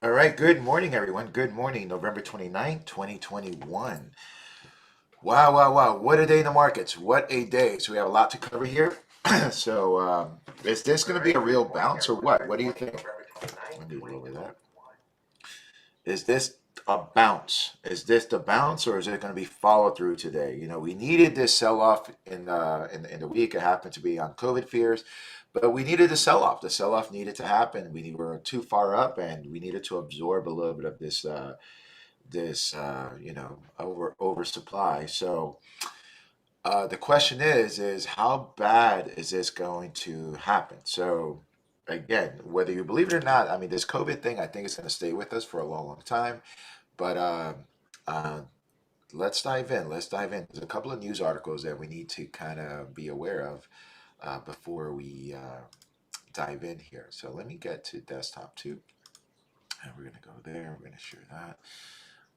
All right, good morning, everyone. Good morning, November 29th, 2021. Wow, wow, wow. What a day in the markets. What a day. So we have a lot to cover here. Is this going to be a real bounce or what? What do you think? Let me lower that. Is this a bounce? Is this the bounce, or is it going to be follow through today? We needed this sell off in the week. It happened to be on COVID fears, but we needed a sell off. The sell off needed to happen. We were too far up, and we needed to absorb a little bit of this oversupply. So the question is how bad is this going to happen? So again, whether you believe it or not, I mean, this COVID thing, I think it's going to stay with us for a long, long time. But uh, let's dive in. Let's dive in. There's a couple of news articles that we need to kind of be aware of before we dive in here. So let me get to desktop too, and we're going to go there. We're going to share that.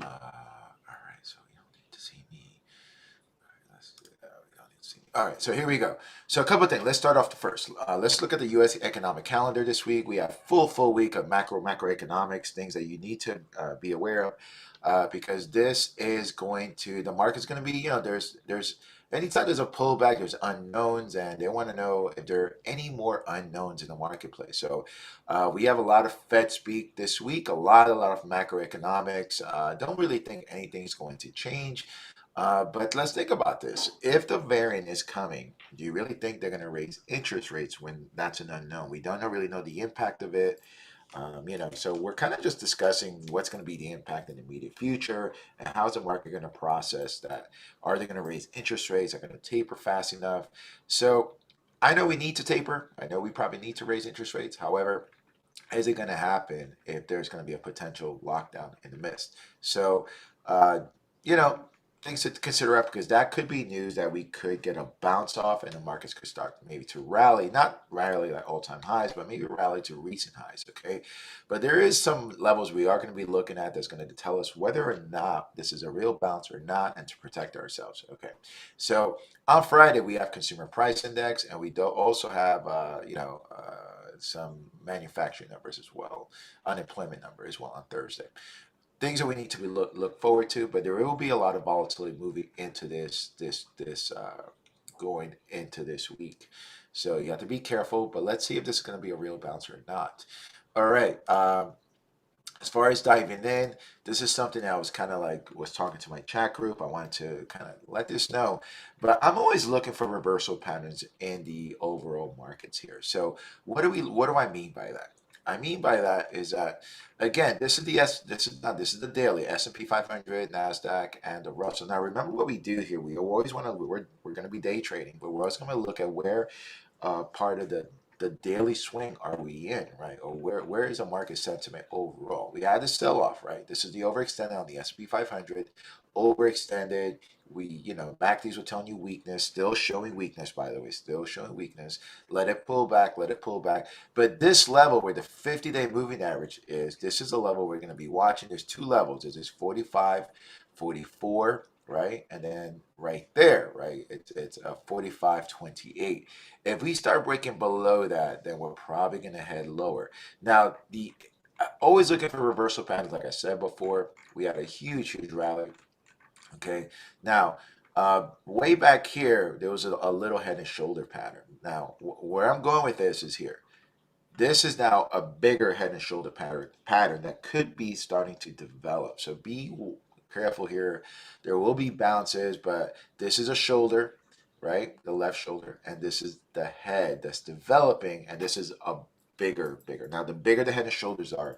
All right, so you don't need to see me. All right, let's do that. We don't need to see me. All right, so here we go. So a couple of things. Let's start off the first. Let's look at the U.S. economic calendar this week. We have full week of macroeconomics, things that you need to be aware of, because this is going to the market's going to be. There's anytime there's a pullback, there's unknowns, and they want to know if there are any more unknowns in the marketplace. So we have a lot of Fed speak this week, a lot of macroeconomics. Don't really think anything's going to change. But let's think about this. If the variant is coming, do you really think they're going to raise interest rates when that's an unknown? We don't really know the impact of it. So we're kind of just discussing what's going to be the impact in the immediate future and how's the market going to process that. Are they going to raise interest rates? Are they going to taper fast enough? So I know we need to taper. I know we probably need to raise interest rates. However, is it going to happen if there's going to be a potential lockdown in the midst? So, uh, you know, things to consider up because that could be news that we could get a bounce off and the markets could start maybe to rally, not rally like all-time highs, but maybe rally to recent highs. Okay, but there is some levels we are going to be looking at that's going to tell us whether or not this is a real bounce or not, and to protect ourselves. Okay, so on Friday we have consumer price index, and we do also have some manufacturing numbers as well, unemployment number as well on Thursday. Things that we need to be look forward to, but there will be a lot of volatility moving into this going into this week. So you have to be careful, but let's see if this is going to be a real bounce or not. All right. As far as diving in, this is something that I was kind of like was talking to my chat group. I wanted to kind of let this know, but I'm always looking for reversal patterns in the overall markets here. So what do I mean by that? I mean by that is that again, this is the daily S&P 500, Nasdaq, and the Russell. Now remember what we do here. We always want to we're going to be day trading, but we're always going to look at where part of the daily swing are we in, right? Or where is the market sentiment overall? We had the sell off, right? This is the overextended on the S&P 500, overextended. MACDs were telling you weakness, still showing weakness, by the way, still showing weakness. Let it pull back, let it pull back. But this level where the 50-day moving average is, this is a level we're going to be watching. There's two levels. There's 45, 44, right? And then right there, right? It's a 45.28. If we start breaking below that, then we're probably going to head lower. Now, the always looking for reversal patterns, like I said before. We had a huge rally. Okay, now way back here, there was a little head and shoulder pattern. Now, where I'm going with this is here. This is now a bigger head and shoulder pattern that could be starting to develop. So be careful here. There will be bounces, but this is a shoulder, right? The left shoulder, and this is the head that's developing, and this is a bigger. Now, the bigger the head and shoulders are,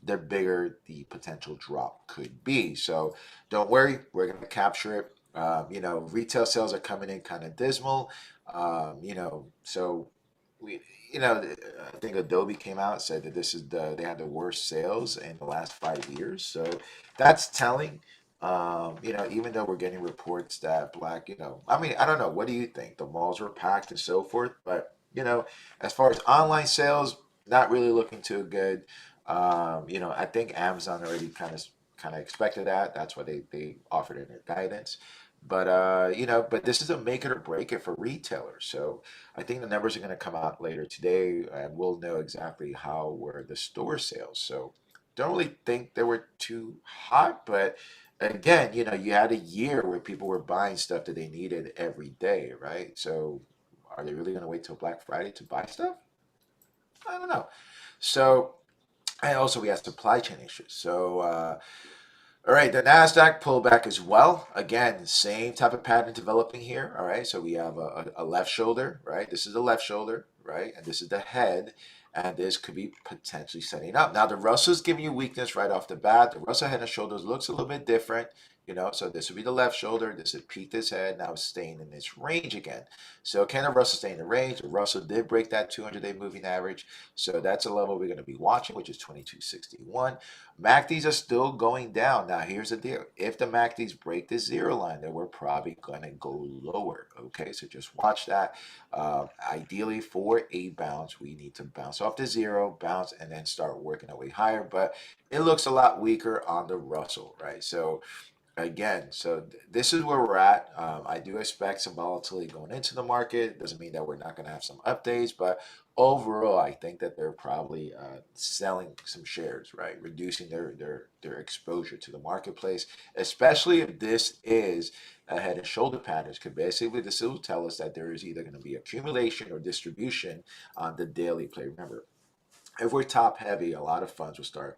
the bigger the potential drop could be. So don't worry, we're going to capture it. Retail sales are coming in kind of dismal. So we, I think Adobe came out and said that they had the worst sales in the last 5 years. So that's telling. Even though we're getting reports that I mean, I don't know. What do you think? The malls were packed and so forth, but as far as online sales, not really looking too good. I think Amazon already kind of expected that. That's why they offered it in their guidance. But this is a make it or break it for retailers. So I think the numbers are going to come out later today, and we'll know exactly how were the store sales. So don't really think they were too hot, but again, you had a year where people were buying stuff that they needed every day, right? So are they really going to wait till Black Friday to buy stuff? I don't know. So, and also we have supply chain issues. So, all right, the Nasdaq pullback as well. Again, same type of pattern developing here. All right, so we have a left shoulder, right? This is the left shoulder, right? And this is the head, and this could be potentially setting up. Now, the Russell's giving you weakness right off the bat. The Russell head and shoulders looks a little bit different, so this would be the left shoulder. This would peak this head. Now it's staying in this range again. So can the Russell stay in the range? The Russell did break that 200-day moving average. So that's a level we're going to be watching, which is 2261. MACDs are still going down. Now, here's the deal. If the MACDs break the zero line, then we're probably going to go lower. Okay, so just watch that. Ideally, for a bounce, we need to bounce off the zero, bounce, and then start working our way higher. But it looks a lot weaker on the Russell, right? So again, this is where we're at. I do expect some volatility going into the market. Doesn't mean that we're not going to have some updates, but overall, I think that they're probably selling some shares, right? Reducing their exposure to the marketplace, especially if this is a head and shoulder patterns. Because basically, this will tell us that there is either going to be accumulation or distribution on the daily play. Remember, if we're top heavy, a lot of funds will start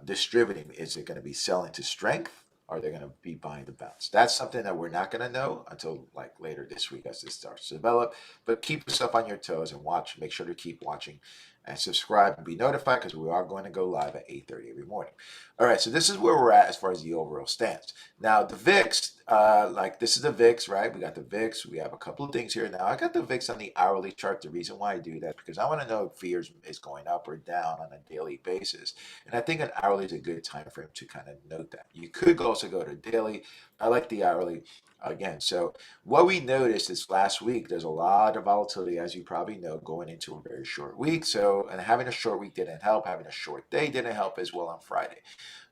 distributing. Is it going to be selling to strength? Or are they going to be buying the bounce? That's something that we're not going to know until like later this week as this starts to develop. But keep yourself on your toes and watch. Make sure to keep watching and subscribe and be notified because we are going to go live at 8:30 every morning. All right, so this is where we're at as far as the overall stance. Now the VIX, this is the VIX, right? We got the VIX. We have a couple of things here. Now I got the VIX on the hourly chart. The reason why I do that is because I want to know if fears is going up or down on a daily basis. And I think an hourly is a good time frame to kind of note that. You could also go to daily. I like the hourly again. So what we noticed this last week, there's a lot of volatility, as you probably know, going into a very short week. So, and having a short week didn't help. Having a short day didn't help as well on Friday.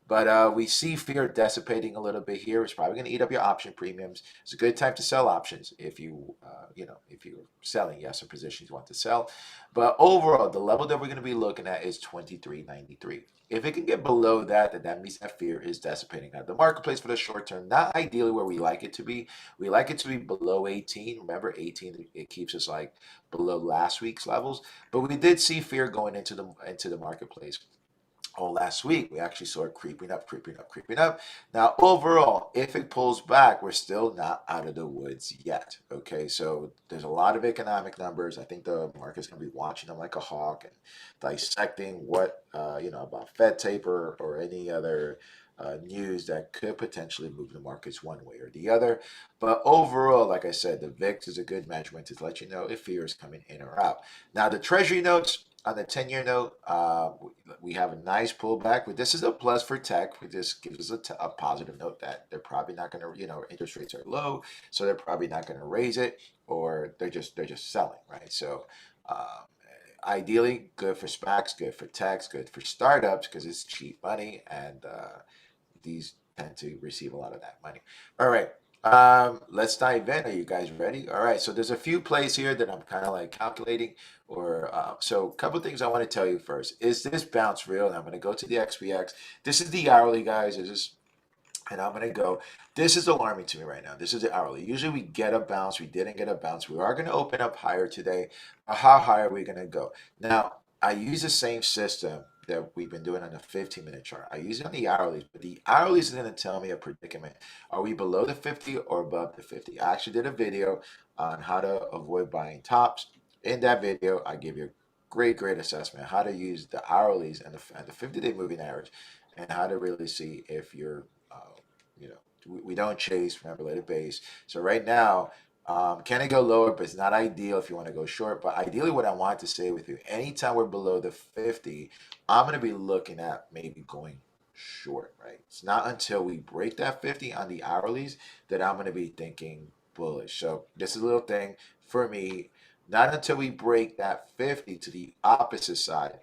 But we see fear dissipating a little bit here. It's probably going to eat up your option premiums. It's a good time to sell options if if you're selling. Yes, some positions you want to sell. But overall, the level that we're going to be looking at is 23.93. If it can get below that, then that means that fear is dissipating out of the marketplace for the short term. Not ideally where we like it to be. We like it to be below 18. Remember, 18 it keeps us like below last week's levels. But we did see fear going into the marketplace. Oh, last week we actually saw it creeping up, creeping up, creeping up. Now, overall, if it pulls back, we're still not out of the woods yet. Okay, so there's a lot of economic numbers. I think the market's going to be watching them like a hawk and dissecting what about Fed taper or any other news that could potentially move the markets one way or the other. But overall, like I said, the VIX is a good measurement to let you know if fear is coming in or out. Now, the Treasury notes on the 10-year note, we have a nice pullback. This is a plus for tech. This gives us a positive note that they're probably not going to, interest rates are low, so they're probably not going to raise it, or they're just selling, right? So ideally, good for SPACs, good for techs, good for startups because it's cheap money, and these tend to receive a lot of that money. All right. Let's dive in. Are you guys ready? All right. So there's a few plays here that I'm kind of like calculating, or so a couple things I want to tell you first. Is this bounce real? And I'm going to go to the XPX. This is the hourly, guys. And I'm going to go. This is alarming to me right now. This is the hourly. Usually we get a bounce. We didn't get a bounce. We are going to open up higher today. How high are we going to go? Now, I use the same system that we've been doing on the 15-minute chart. I use it on the hourlies, but the hourlies is going to tell me a predicament. Are we below the 50 or above the 50? I actually did a video on how to avoid buying tops. In that video, I give you a great assessment how to use the hourlies and the 50-day moving average and how to really see if you're we don't chase, remember, let it base. So right now, can it go lower? But it's not ideal if you want to go short. But ideally, what I want to say with you, anytime we're below the 50, I'm going to be looking at maybe going short, right? It's not until we break that 50 on the hourlies that I'm going to be thinking bullish. So this is a little thing for me. Not until we break that 50 to the opposite side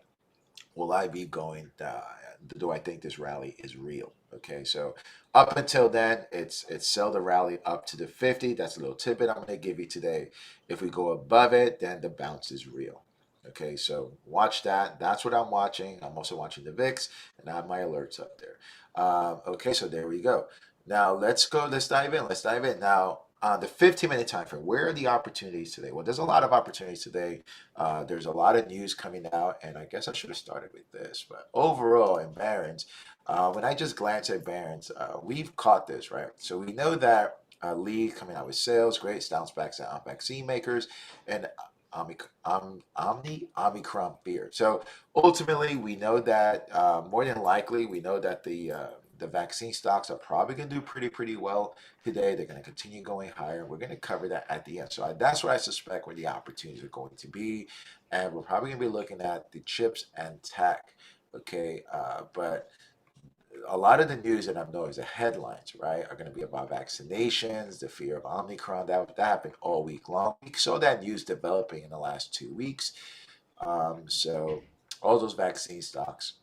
will I be going, do I think this rally is real? Okay, so up until then, it's sell the rally up to the 50. That's a little tidbit I'm going to give you today. If we go above it, then the bounce is real. Okay, so watch that. That's what I'm watching. I'm also watching the VIX, and I have my alerts up there. Okay, so there we go. Now let's go. Let's dive in. Let's dive in. Now, on the 15-minute time frame, where are the opportunities today? Well, there's a lot of opportunities today. There's a lot of news coming out, and I guess I should have started with this. But overall, in Barron's, when I just glance at Barron's, we've caught this, right? So we know that Lee coming out with sales, great bounce backs on vaccine makers, and Omicron fear. So ultimately, we know that more than likely, we know that the vaccine stocks are probably going to do pretty well today. They're going to continue going higher. We're going to cover that at the end. So that's what I suspect where the opportunities are going to be, and we're probably going to be looking at the chips and tech. Okay, but a lot of the news that I've noticed, the headlines, right, are going to be about vaccinations, the fear of Omicron. That happened all week long. We saw that news developing in the last 2 weeks. So all those vaccine stocks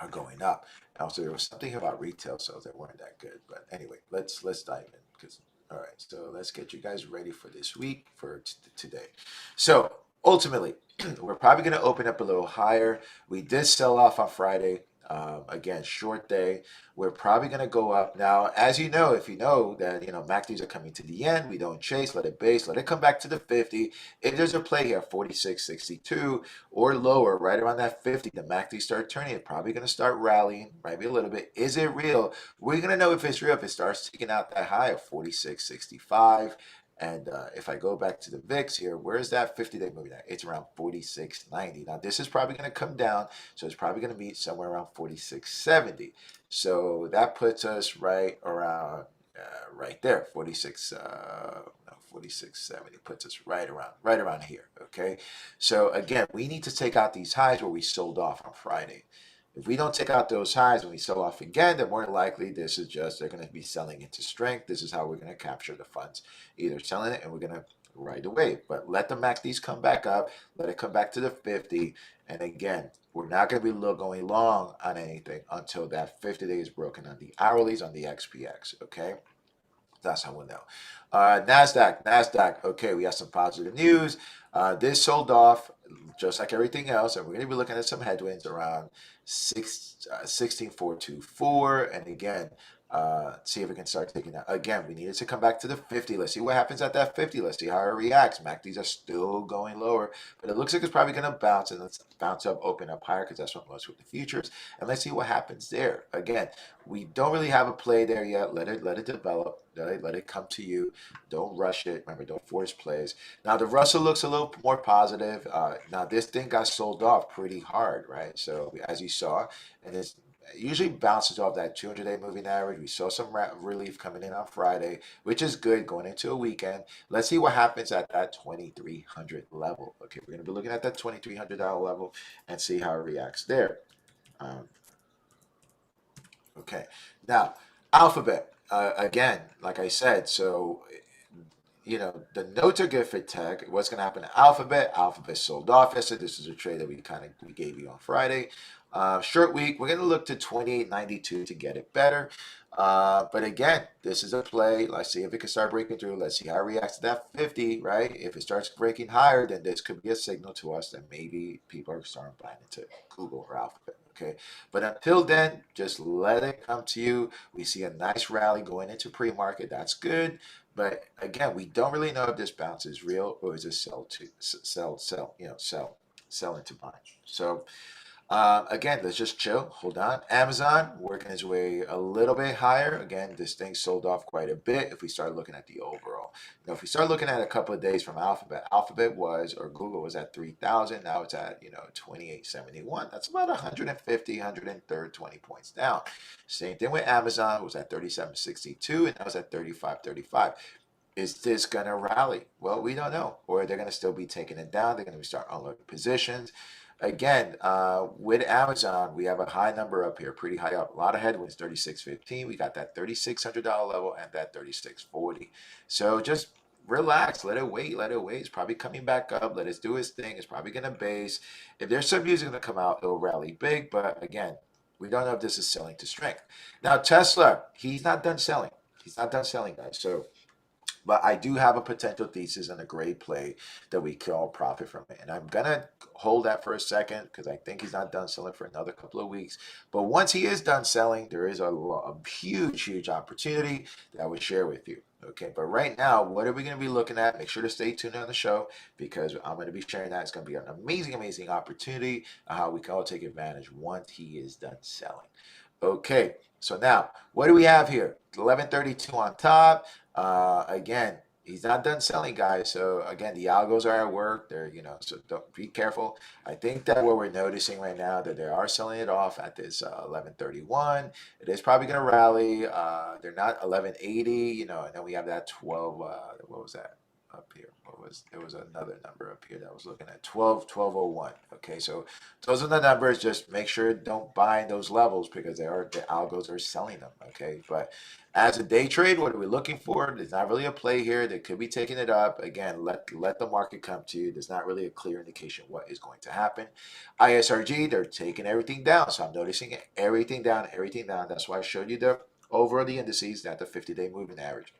are going up. And also, there was something about retail sales that weren't that good. But anyway, let's dive in because all right. So let's get you guys ready for this week for today. So ultimately, we're probably going to open up a little higher. We did sell off on Friday. Again, short day. We're probably going to go up now. As you know, if you know that MACDs are coming to the end, we don't chase. Let it base. Let it come back to the 50. If there's a play here, 46.62 or lower, right around that 50, the MACD start turning. It's probably going to start rallying, maybe a little bit. Is it real? We're going to know if it's real if it starts taking out that high of 46.65. And if I go back to the VIX here, where's that 50-day moving at? It's around 46.90. Now, this is probably going to come down, so it's probably going to meet somewhere around 46.70. So that puts us right around, right there, 46.70 puts us right around here. Okay, so again, we need to take out these highs where we sold off on Friday. If we don't take out those highs and we sell off again, then more than likely this is just they're going to be selling into strength. This is how we're going to capture the funds, either selling it and we're going to right away. But let the MACDs come back up, let it come back to the 50, and again, we're not going to be going long on anything until that 50-day is broken on the hourlies on the XPX. Okay. That's how we'll know. Nasdaq. Okay, we have some positive news. This sold off just like everything else, and we're going to be looking at some headwinds around 16,424. And again, see if we can start taking that. Again, we needed to come back to the 50. Let's see what happens at that 50. Let's see how it reacts. MACDs are still going lower, but it looks like it's probably going to bounce, and let's bounce up, open up higher because that's what most with the futures. And let's see what happens there. Again, we don't really have a play there yet. Let it develop. Let it come to you. Don't rush it. Remember, don't force plays. Now, the Russell looks a little more positive. Now, this thing got sold off pretty hard, right? So, as you saw, and it usually bounces off that 200-day moving average. We saw some relief coming in on Friday, which is good going into a weekend. Let's see what happens at that 2,300 level. Okay, we're going to be looking at that $2,300 level and see how it reacts there. Okay, now Alphabet again, like I said, so the notes are good for tech. What's going to happen to Alphabet? Alphabet sold off. I said this is a trade that we gave you on Friday. Short week, we're going to look to 28.92 to get it better. But again, this is a play. Let's see if it can start breaking through. Let's see how it reacts to that 50, right? If it starts breaking higher, then this could be a signal to us that maybe people are starting buying into Google or Alphabet. Okay, but until then, just let it come to you. We see a nice rally going into pre-market. That's good. But again, we don't really know if this bounce is real or is it sell into buy. So again, let's just chill. Hold on. Amazon working its way a little bit higher. Again, this thing sold off quite a bit. If we start looking at the overall, if we start looking at a couple of days from Alphabet was, or Google was at 3,000. Now it's at 28.71. That's about 150, 130, 20 points down. Same thing with Amazon. It was at 37.62, and now it's at 35.35. Is this going to rally? Well, we don't know. Or they're going to still be taking it down. They're going to start unloading positions. Again, with Amazon, we have a high number up here, pretty high up. A lot of headwinds, 36.15. We got that $3,600 level and that 36.40. So just relax, let it wait. It's probably coming back up. Let it do its thing. It's probably going to base. If there's some news going to come out, it'll rally big. But again, we don't know if this is selling to strength. Now, Tesla, he's not done selling. Guys. So But I do have a potential thesis and a great play that we can all profit from it. And I'm going to hold that for a second because I think he's not done selling for another couple of weeks. But once he is done selling, there is a huge, huge opportunity that I would share with you. Okay, but right now, what are we going to be looking at? Make sure to stay tuned on the show because I'm going to be sharing that. It's going to be an amazing, amazing opportunity how we can all take advantage once he is done selling. Okay, so now what do we have here? 1132 on top. Again, he's not done selling, guys. So again, the algos are at work. They're, so don't be careful. I think that what we're noticing right now that they are selling it off at this 1131. It is probably going to rally. They're not 1180, and then we have that 12. What was that up here? There was another number up here that I was looking at 1201. Okay, so those are the numbers. Just make sure don't buy in those levels because the algos are selling them. Okay, but as a day trade, what are we looking for? There's not really a play here. They could be taking it up. Again, let the market come to you. There's not really a clear indication what is going to happen. ISRG, they're taking everything down. So I'm noticing everything down, everything down. That's why I showed you the over the indices, not the 50-day moving average.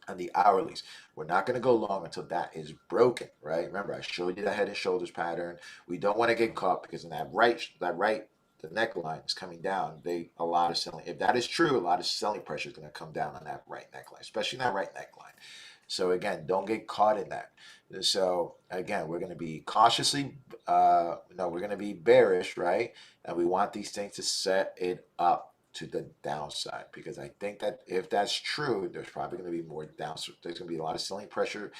And the hourlies. We're not going to go long until that is broken, right? Remember, I showed you the head and shoulders pattern. We don't want to get caught because in the neckline is coming down. A lot of selling. If that is true, a lot of selling pressure is going to come down on that right neckline, especially that right neckline. So again, don't get caught in that. So again, we're going to be cautiously, we're going to be bearish, right? And we want these things to set it up to the downside because I think that if that's true, there's probably going to be more downside. There's going to be a lot of selling pressure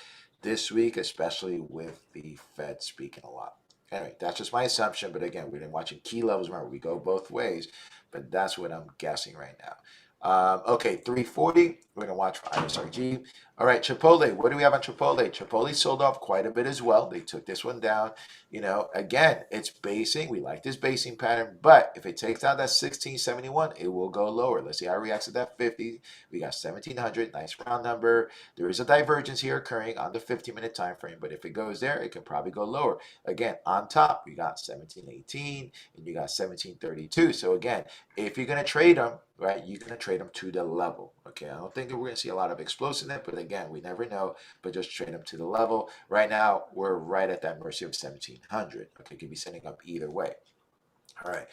this week, especially with the Fed speaking a lot. Anyway, that's just my assumption. But again, we've been watching key levels. Remember, we go both ways, but that's what I'm guessing right now. Okay, 340. We're going to watch for ISRG. All right, Chipotle. What do we have on Chipotle? Chipotle sold off quite a bit as well. They took this one down. Again, it's basing. We like this basing pattern, but if it takes out that 1671, it will go lower. Let's see how it reacts to that 50. We got 1700. Nice round number. There is a divergence here occurring on the 50-minute time frame, but if it goes there, it can probably go lower. Again, on top, we got 1718 and you got 1732. So again, if you're going to trade them, right, you're going to trade them to the level. Okay, I don't think that we're going to see a lot of explosiveness, but again, we never know, but just trade them to the level. Right now, we're right at that mercy of 1700. Okay, could be sending up either way. All right.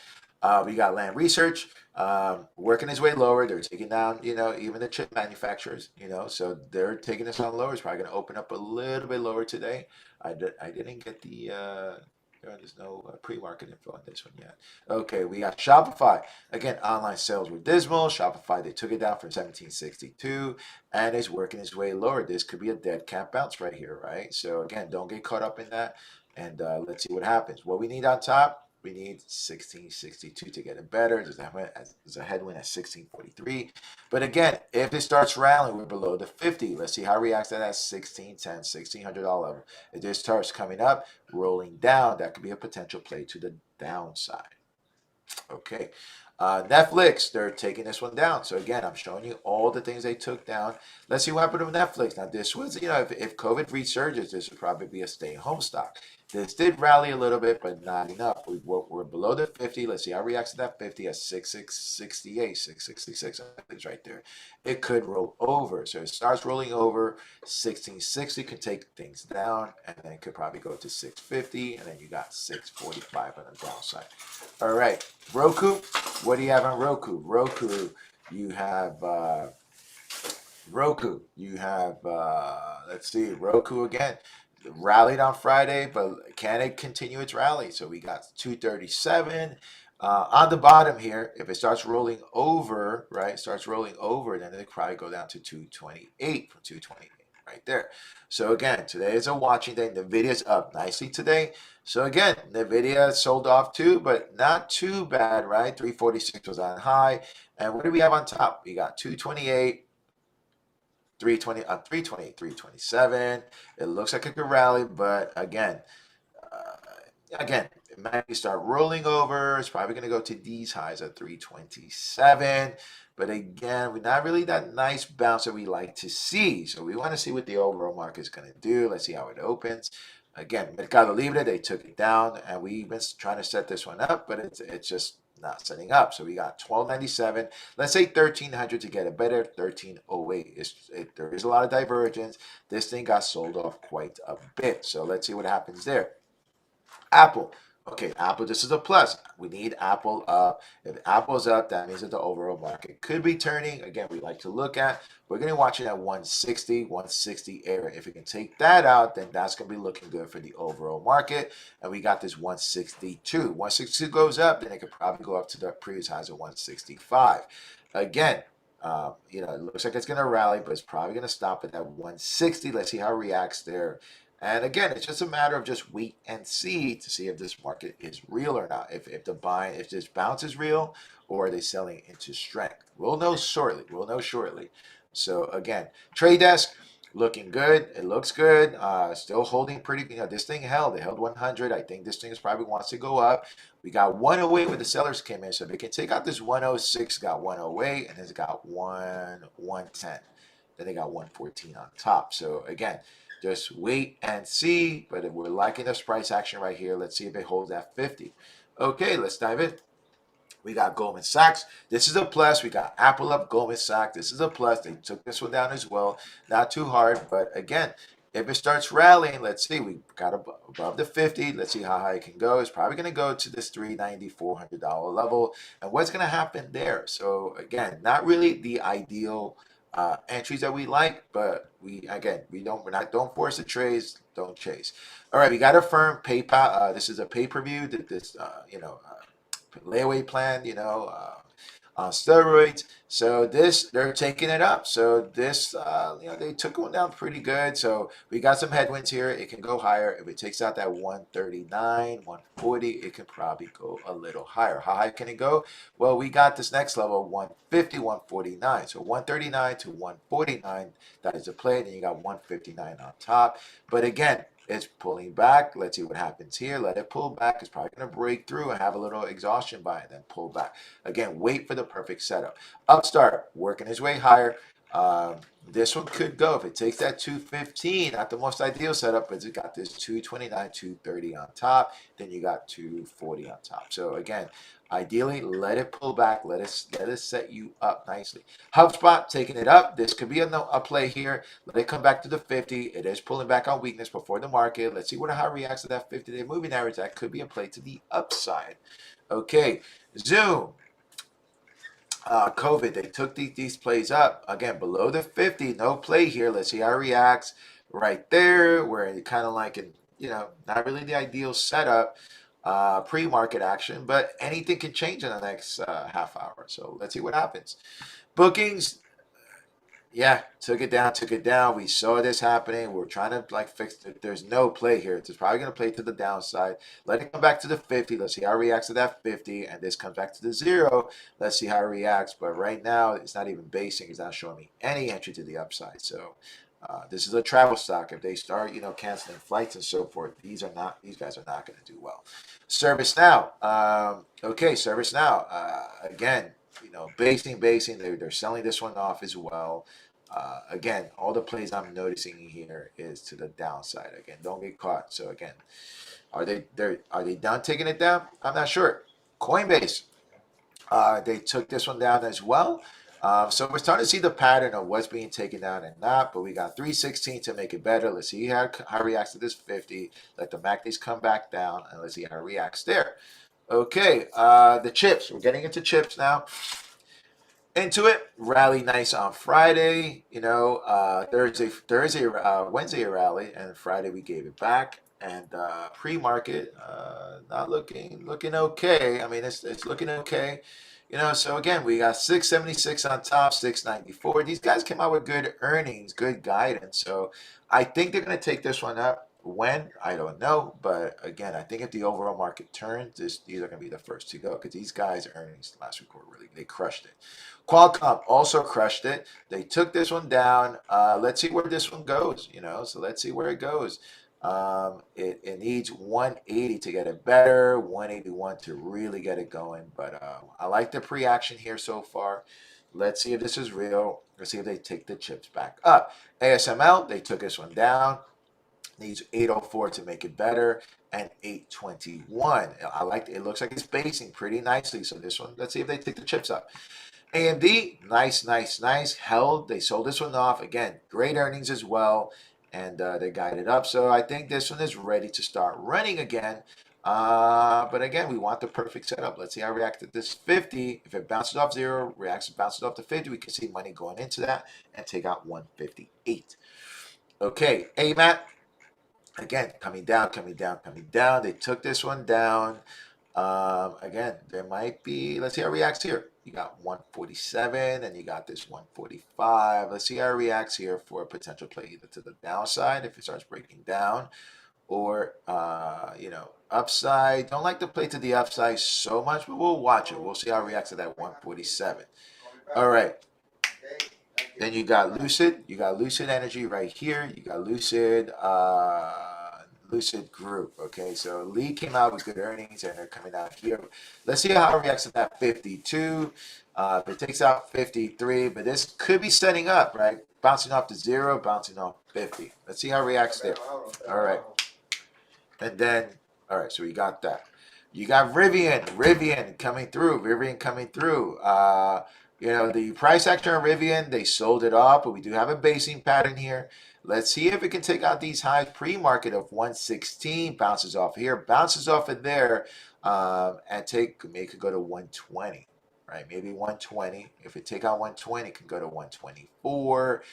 We got Land Research working its way lower. They're taking down, even the chip manufacturers, so they're taking this on lower. It's probably going to open up a little bit lower today. I didn't get there's no pre-market info on this one yet. Okay, we got Shopify. Again, online sales were dismal. Shopify, they took it down from 1762 and it's working its way lower. This could be a dead cat bounce right here, right? So again, don't get caught up in that. And let's see what happens. What we need on top, we need 1662 to get it better. There's a headwind at 1643. But again, if it starts rallying, we're below the 50. Let's see how it reacts to that 1610, $1,600 level. If this starts coming up, rolling down, that could be a potential play to the downside. Okay. Netflix, they're taking this one down. So again, I'm showing you all the things they took down. Let's see what happened with Netflix. Now, this was, if COVID resurges, this would probably be a stay-home stock. This did rally a little bit, but not enough. We're below the 50. Let's see how it reacts to that 50 at 6668, 666. It's right there. It could roll over. So it starts rolling over. 1660 could take things down, and then it could probably go to 650, and then you got 645 on the downside. All right, Roku. What do you have on Roku? Roku, you have let's see, Roku again. Rallied on Friday, but can it continue its rally? So we got 237. On the bottom here, if it starts rolling over, right, then it probably go down to 228 from 228 right there. So again, today is a watching day. NVIDIA's up nicely today. So again, NVIDIA sold off too, but not too bad, right? 346 was on high. And what do we have on top? We got 228. 328, 327. It looks like it could rally, but again, it might start rolling over. It's probably going to go to these highs at 327. But again, we're not really that nice bounce that we like to see. So we want to see what the overall market is going to do. Let's see how it opens. Again, Mercado Libre, they took it down, and we've been trying to set this one up, but it's just not setting up. So we got 1297. Let's say 1300 to get it better. 1308. There is a lot of divergence. This thing got sold off quite a bit. So let's see what happens there. Apple. Okay, Apple, this is a plus. We need Apple up. If Apple's up, that means that the overall market could be turning. Again, we like to look at. We're going to watch it at 160, 160 area. If we can take that out, then that's going to be looking good for the overall market. And we got this 162. 162 goes up, then it could probably go up to the previous highs of 165. Again, it looks like it's going to rally, but it's probably going to stop at that 160. Let's see how it reacts there. And again, it's just a matter of just wait and see to see if this market is real or not. If this bounce is real, or are they selling into strength? We'll know shortly. So again, trade desk looking good. It looks good. Still holding pretty. This thing held. It held 100. I think this thing probably wants to go up. We got 108 where the sellers came in. So if we can take out this 106, got 108, and it's got 110. Then they got 114 on top. So again, just wait and see, but we're liking this price action right here. Let's see if it holds at 50. Okay, let's dive in. We got Goldman Sachs. This is a plus. We got Apple up, Goldman Sachs. This is a plus. They took this one down as well. Not too hard, but again, if it starts rallying, let's see. We got above the 50. Let's see how high it can go. It's probably going to go to this $390, $400 level. And what's going to happen there? So again, not really the ideal entries that we like, but don't force the trades, don't chase. All right, we got a firm PayPal. This is a pay-per-view. This layaway plan. On steroids. So they're taking it up. So this, they took one down pretty good. So we got some headwinds here. It can go higher. If it takes out that 139, 140, it can probably go a little higher. How high can it go? Well, we got this next level, 150, 149. So 139 to 149, that is a play. Then you got 159 on top. But again, it's pulling back. Let's see what happens here. Let it pull back. It's probably going to break through and have a little exhaustion buy and then pull back. Again, wait for the perfect setup. Upstart, working his way higher. This one could go. If it takes that 215, not the most ideal setup, but it's got this 229, 230 on top. Then you got 240 on top. So again, ideally, let it pull back. Let it set you up nicely. HubSpot taking it up. This could be a play here. Let it come back to the 50. It is pulling back on weakness before the market. Let's see how it reacts to that 50-day moving average. That could be a play to the upside. Okay, Zoom. COVID, they took these plays up. Again, below the 50, no play here. Let's see how it reacts. Right there, where it kind of like, not really the ideal setup. Pre-market action, but anything can change in the next half hour. So let's see what happens. Bookings, yeah, took it down. We saw this happening. We're trying to fix it. There's no play here. It's probably going to play to the downside. Let it come back to the 50. Let's see how it reacts to that 50. And this comes back to the 0. Let's see how it reacts. But right now, it's not even basing. It's not showing me any entry to the upside. So this is a travel stock. If they start, canceling flights and so forth, these guys are not going to do well. ServiceNow. Okay, ServiceNow. Again, basing. They're selling this one off as well. Again, all the plays I'm noticing here is to the downside. Again, don't get caught. So again, are they done taking it down? I'm not sure. Coinbase, they took this one down as well. So we're starting to see the pattern of what's being taken down and not, but we got 316 to make it better. Let's see how it reacts to this 50. Let the MACDs come back down, and let's see how it reacts there. Okay, the chips. We're getting into chips now. Into it, rally nice on Friday. Thursday, Wednesday a rally, and Friday we gave it back. And pre-market, not looking okay. I mean, it's looking okay. So again, we got 676 on top, 694. These guys came out with good earnings, good guidance. So I think they're going to take this one up. When? I don't know. But again, I think if the overall market turns, these are going to be the first to go because these guys' earnings last week were they crushed it. Qualcomm also crushed it. They took this one down. Let's see where this one goes, So let's see where it goes. It needs 180 to get it better, 181 to really get it going. But I like the pre-action here so far. Let's see if this is real. Let's see if they take the chips back up. ASML, they took this one down. Needs 804 to make it better, and 821. I like it. Looks like it's basing pretty nicely. So this one, let's see if they take the chips up. AMD, nice, nice, nice. Held. They sold this one off. Again, great earnings as well. And they guided up. So I think this one is ready to start running again. But again, we want the perfect setup. Let's see how it reacts to this 50. If it bounces off 0, bounces off to 50, we can see money going into that and take out 158. Okay, AMAT. Again, coming down, coming down, coming down. They took this one down. Again, there might be, let's see how it reacts here. You got 147 and you got this 145. Let's see how it reacts here for a potential play either to the downside if it starts breaking down or, upside. Don't like to play to the upside so much, but we'll watch it. We'll see how it reacts to that 147. All right. Then you got Lucid. You got Lucid Energy right here. You got Lucid Group. Okay, so Lee came out with good earnings and they're coming out here. Let's see how it reacts to that 52. If it takes out 53, but this could be setting up, right? Bouncing off to 0, bouncing off 50. Let's see how it reacts there. All right. And then, all right, so we got that. You got Rivian coming through. The price action on Rivian, they sold it off, but we do have a basing pattern here. Let's see if it can take out these highs pre-market of 116, bounces off here, bounces off of there, and make it go to 120, right? Maybe 120. If it take out 120, it can go to 124.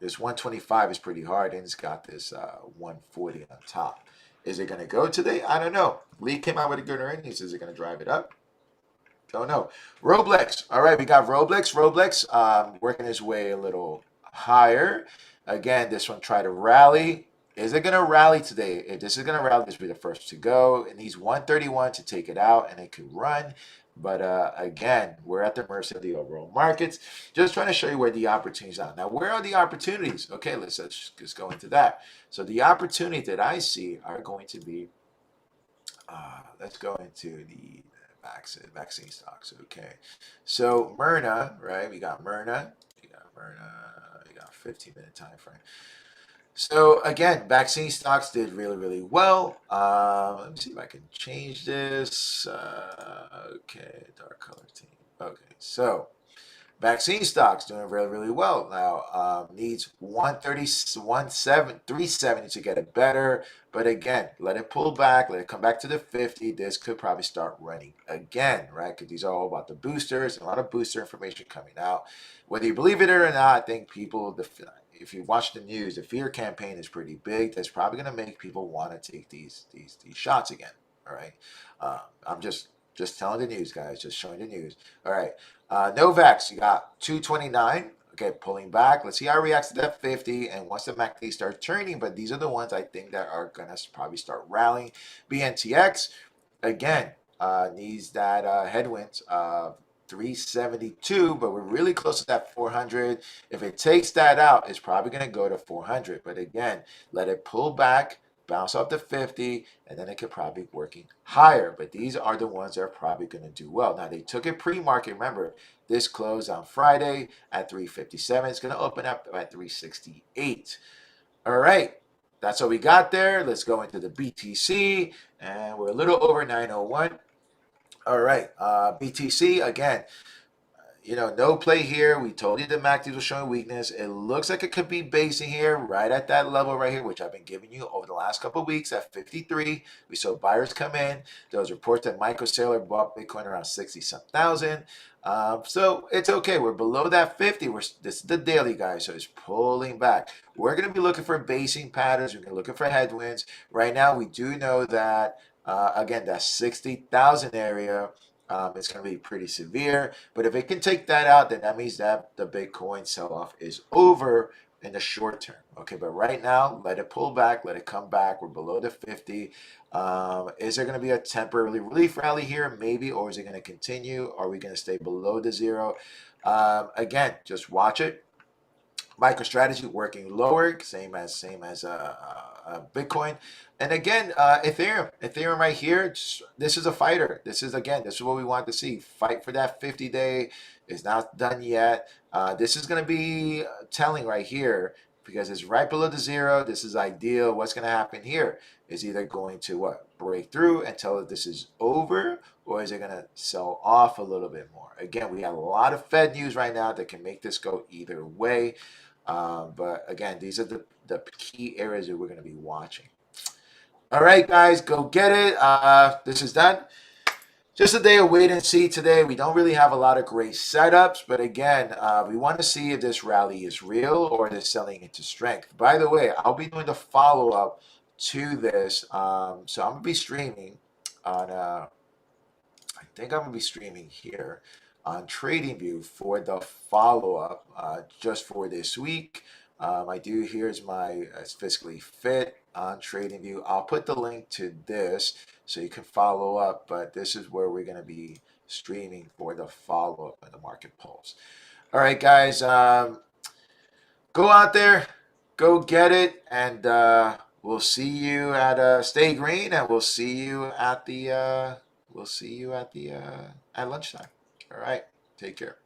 This 125 is pretty hard, and it's got this 140 on top. Is it going to go today? I don't know. Lee came out with a good earnings. Is it going to drive it up? Don't know. Roblex. All right, we got Roblex. Working his way a little higher. Again, this one tried to rally. Is it going to rally today? If this is going to rally, this will be the first to go. It needs 131 to take it out, and it could run. But again, we're at the mercy of the overall markets. Just trying to show you where the opportunities are. Now, where are the opportunities? Okay, let's just go into that. So the opportunities that I see are going to be, let's go into the vaccine stocks. Okay, so Myrna, right? We got 15-minute time frame. So again, vaccine stocks did really, really well. Let me see if I can change this. Okay, dark color team. Okay, so vaccine stocks doing really, really well now. Needs 370 to get it better. But again, let it pull back, let it come back to the 50. This could probably start running again, right? Because these are all about the boosters, a lot of booster information coming out. Whether you believe it or not, I think if you watch the news, the fear campaign is pretty big. That's probably going to make people want to take these shots again. All right, I'm just telling the news, guys. Just showing the news. All right, Novax, you got 229. Okay, pulling back. Let's see how it reacts to that 50. And once the MACD starts turning, but these are the ones I think that are gonna probably start rallying. BNTX again needs that headwinds. 372, but we're really close to that 400. If it takes that out, it's probably going to go to 400. But again, let it pull back, bounce up to 50, and then it could probably be working higher. But these are the ones that are probably going to do well. Now, they took it pre-market. Remember, this closed on Friday at 357. It's going to open up at 368. All right. That's what we got there. Let's go into the BTC, and we're a little over 901. All right, BTC again. No play here. We told you the MACD was showing weakness. It looks like it could be basing here, right at that level right here, which I've been giving you over the last couple of weeks at 53. We saw buyers come in. There was reports that Michael Saylor bought Bitcoin around 60-some thousand. So it's okay. We're below that 50. This is the daily, guys, so it's pulling back. We're going to be looking for basing patterns. We're going to be looking for headwinds. Right now, we do know that, again, that 60,000 area, it's going to be pretty severe. But if it can take that out, then that means that the Bitcoin sell-off is over in the short term. Okay, but right now, let it pull back, let it come back. We're below the 50. Is there going to be a temporary relief rally here? Maybe, or is it going to continue? Are we going to stay below the 0? Again, just watch it. MicroStrategy working lower, same as Bitcoin. And again, Ethereum right here, this is a fighter. This is what we want to see. Fight for that 50-day. It's not done yet. This is going to be telling right here because it's right below the zero. This is ideal. What's going to happen here is either going to what? Break through and tell it this is over, or is it going to sell off a little bit more? Again, we have a lot of Fed news right now that can make this go either way. But again, these are the key areas that we're going to be watching. All right, guys, go get it. This is done. Just a day of wait and see today. We don't really have a lot of great setups, but again, we want to see if this rally is real or is selling into strength. By the way, I'll be doing the follow-up to this. So I'm going to be streaming on, I think I'm going to be streaming here on TradingView for the follow-up just for this week. Here's my Fiscally Fit on TradingView. I'll put the link to this so you can follow up, but this is where we're going to be streaming for the follow-up in the market pulse. All right, guys, go out there, go get it, and we'll see you at Stay Green, and we'll see you at the at lunchtime. All right, take care.